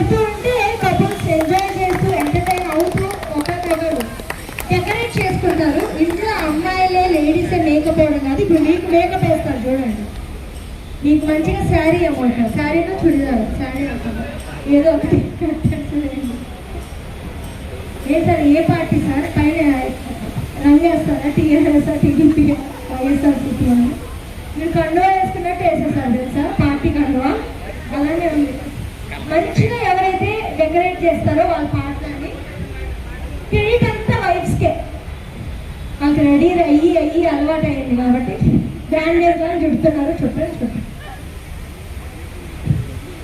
పడుతూ ఉంటే couples enjoy చేస్తూ ఎంటర్టైన్ అవుతూ ఒకరికొకరు డెకరేట్ చేసుకుంటారు. ఇంట్లో అమ్మాయిలే లేడీసే మేకప్ అవడం కాదు, ఇప్పుడు మీకు మేకప్ వేస్తారు చూడండి. మీకు మంచిగా శారీ అమ్మంటారు, శారీలో చుడిదారు, శారీ ఏదో ఒకటి ఏ సార్ ఏ పార్టీ సార్ పైన రంగు వేస్తారా? టీఆర్ఎస్ టీడీపీ వైఎస్ఆర్సీపీ అని మీరు కండువా వేసుకున్నట్టు వేసేసారు తెలుసా పార్టీ కండువా. అలానే ఉంది. మంచిగా ఎవరైతే డెకరేట్ చేస్తారో వాళ్ళ పాటలని క్రెడిట్ అంతా వైఫ్స్కే. వాళ్ళకి రెడీ అయ్యి అలవాటు అయింది కాబట్టి బ్రాండెడ్ గా చెప్తున్నారు. చెప్పండి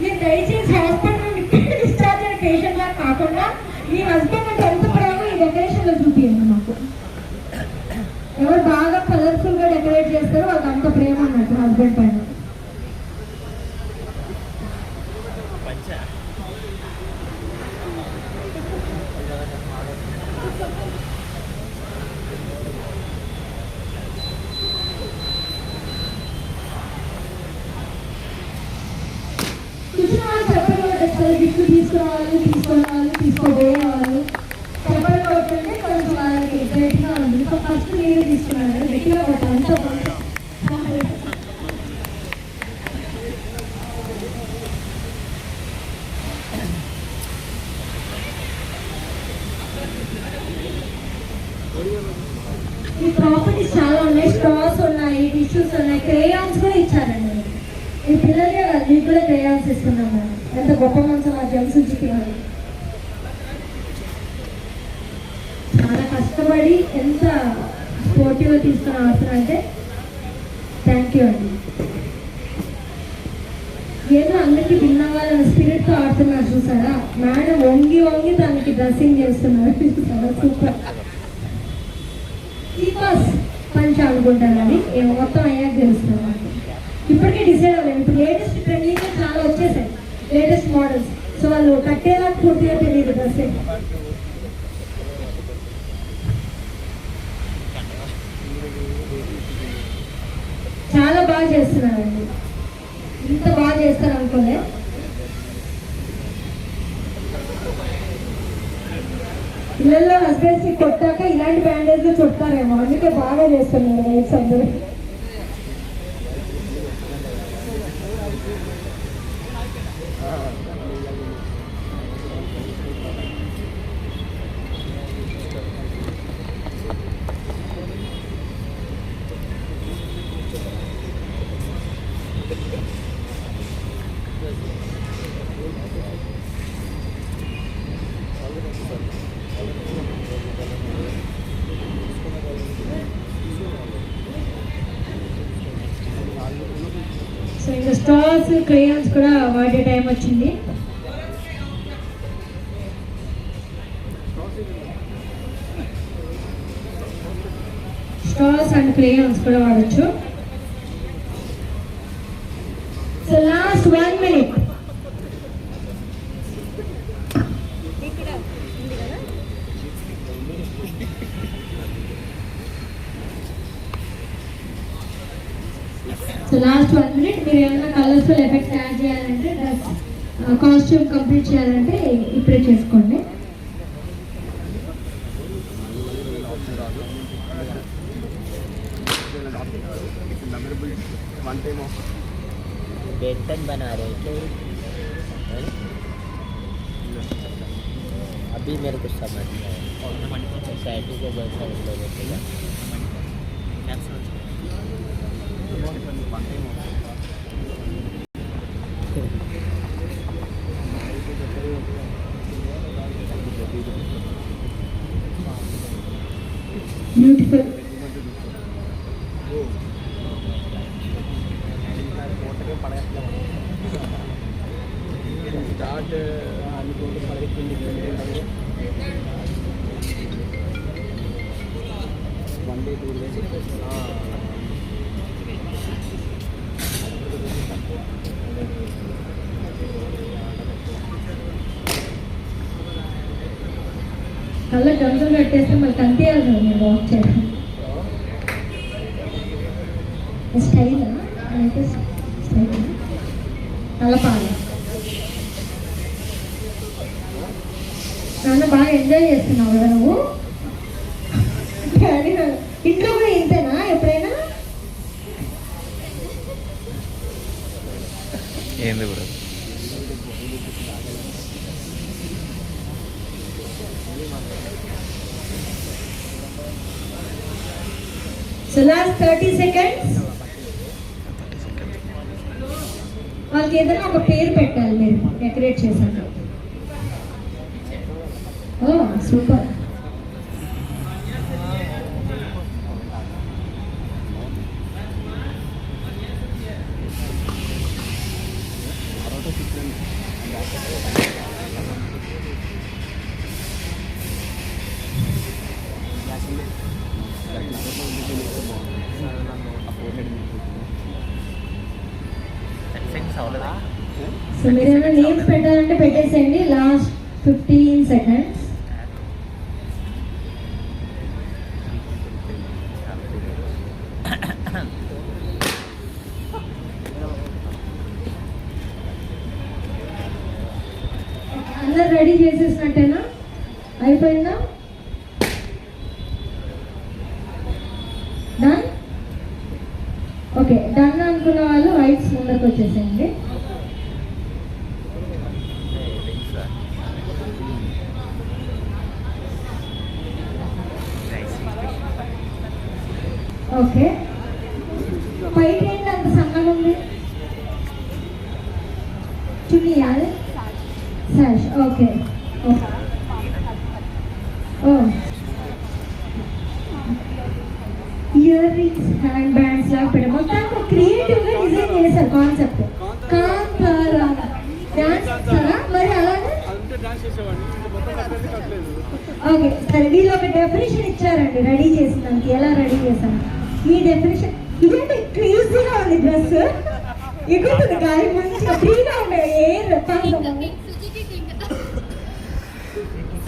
మీరు దయచేసి హాస్పిటల్ డిశ్చార్జ్ అయిన పేషెంట్ లా కాకుండా మీ హస్బెండ్ అంటే ఎంత ప్రేమ ఈ డెకరేషన్ లో చూపించండి మాకు. ఎవరు బాగా కలర్ఫుల్ గా డెకరేట్ చేస్తారో వాళ్ళకి అంత ప్రేమ అన్నట్టు హస్బెండ్ పైన. గిఫ్ట్ తీసుకురావాలి, తీసుకోబోయే వాళ్ళు చెప్పడం కొట్టుంటే కొంచెం వాళ్ళకి ఎగ్జైట్గా ఉంది. సో ఫస్ట్ మీరు తీసుకున్నారు గట్టిగా కొట్టాలి. ఈ ప్రాపర్టీస్ చాలా ఉన్నాయి. స్ట్రాస్ ఉన్నాయి, టిష్యూస్ ఉన్నాయి, క్రేయాన్స్ కూడా ఇచ్చారండి. ఈ పిల్లలే కాదు, మీకు కూడా క్రేయాన్స్ ఇస్తున్నాం మేడం. ఎంత గొప్ప మనసు మా జనసూచికి వాళ్ళు చాలా కష్టపడి ఎంత స్పోర్టివ్గా తీసుకుని ఆడుతున్నారంటే థ్యాంక్ యూ అండి. ఏదో అందరికీ భిన్నంగా స్పిరిట్తో ఆడుతున్నారు చూసారా. మేడం వంగి దానికి డ్రెస్సింగ్ చేస్తున్నారు చూసారా. సూపర్. ఈ బస్ పంచ అనుకుంటారని మొత్తం అయ్యాక తెలుస్తున్నారు. ఇప్పటికే డిసైడ్ అవ్వలేదు. ఇప్పుడు లేటెస్ట్ ట్రెండింగ్ చాలా వచ్చేసాయి, లేటెస్ట్ మోడల్స్. సో వాళ్ళు కట్టేలా పూర్తిగా తెలియదు డ్రెస్. చాలా బాగా చేస్తున్నారండి. ఇంత బాగా చేస్తారు అనుకోలే. పిల్లల్లో హస్బెండ్స్ కొట్టాక ఇలాంటి బ్యాండేజ్ చుట్టారేమో, అందుకే బాగా చేస్తున్నారు వైఫ్స్ అందరూ. సో ఇంకా స్టార్స్ క్రేయాన్స్ కూడా వాడే టైం వచ్చింది. స్టార్స్ అండ్ క్రేయాన్స్ కూడా వాడచ్చు. So last 1 minute. So last 1 minute మీరు ఏమైనా కలర్ఫుల్ ఎఫెక్ట్స్ యాడ్ చేయాలంటే, కాస్ట్యూమ్ కంప్లీట్ చేయాలంటే ఇప్పుడే చేసుకోండి. बना रहे थे अभी मेरे को समझ में सोसाइटी को बैठा उन लोगों के beautiful. Start one day 2 days కళ్ళ గంతులు కట్టేస్తే మళ్ళీ కనిపించాలి కదా మీరు వాక్ చేయడం. స్టైలా అయితే స్టైల్ నల్ల పాల నాన్న బాగా ఎంజాయ్ చేస్తున్నావు కదా నువ్వు. ఇంట్లో కూడా ఇంతేనా ఎప్పుడైనా? ఏంది బ్రో? So last 30 seconds. వాళ్ళకి ఏదైనా ఒక పేరు పెట్టాలి మీరు డెకరేట్ చేశాక. ఓ సూపర్. సో మీరు ఏమైనా నేమ్స్ పెట్టాలంటే పెట్టేసేయండి. Last 15 seconds. అందరు రెడీ చేసేసినట్టేనా? అయిపోయిందా? డన్. ఓకే డన్ అనుకున్న వాళ్ళు వైట్స్ ముందరకు వచ్చేసేయండి. ఓకే పైకి ఏంటి అంత సన్నగా ఉంది? చున్నీయాలి సాష్. ఓకే ఓ ఇయర్ రింగ్స్ హ్యాండ్ బ్యాండ్స్ లాగా పెట్టారు. మొత్తానికి క్రియేటివ్ గా డిజైన్ చేశారు కాన్సెప్ట్. కాంతారా డాన్స్ చేస్తారా మరి? అలాగే ఓకే సరే వీళ్ళు ఒక డెఫినేషన్ ఇచ్చారండి రెడీ చేసినానికి. ఎలా రెడీ చేశాను మీ డెఫినేషన్? ఇదేంటి క్రేజీగా ఉంది డ్రెస్, ఎగురుతుంది గాలి మంచిగా ఫ్రీగా ఉండే ఎయిర్.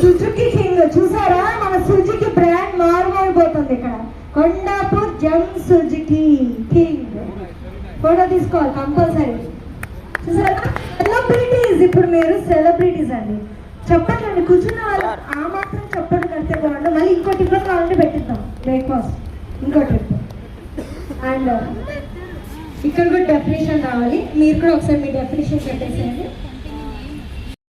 సుజుకి కింగ్ చూసారా? మన సుజుకి బ్రాండ్ మారిపోతుంది ఇక్కడ. కొండాపూర్ జంగ్ సుజుకి కింగ్. ఫోటో తీసుకోవాలి కంపల్సరీ. చూసారా సెలబ్రిటీస్, ఇప్పుడు మీరు సెలబ్రిటీస్ అండి. చెప్పట్లండి కూర్చున్న వాళ్ళు ఆ మాత్రం చెప్పండి కడితే బాగుంటుంది. మళ్ళీ ఇంకో ట్రిప్ కావాలంటే పెట్టిద్దాం బ్రేక్ఫాస్ట్ ఇంకో ట్రిప్. అండ్ ఇక్కడ కూడా డెఫినేషన్ రావాలి. మీరు కూడా ఒకసారి మీ డెఫినేషన్ పెట్టేసేయండి.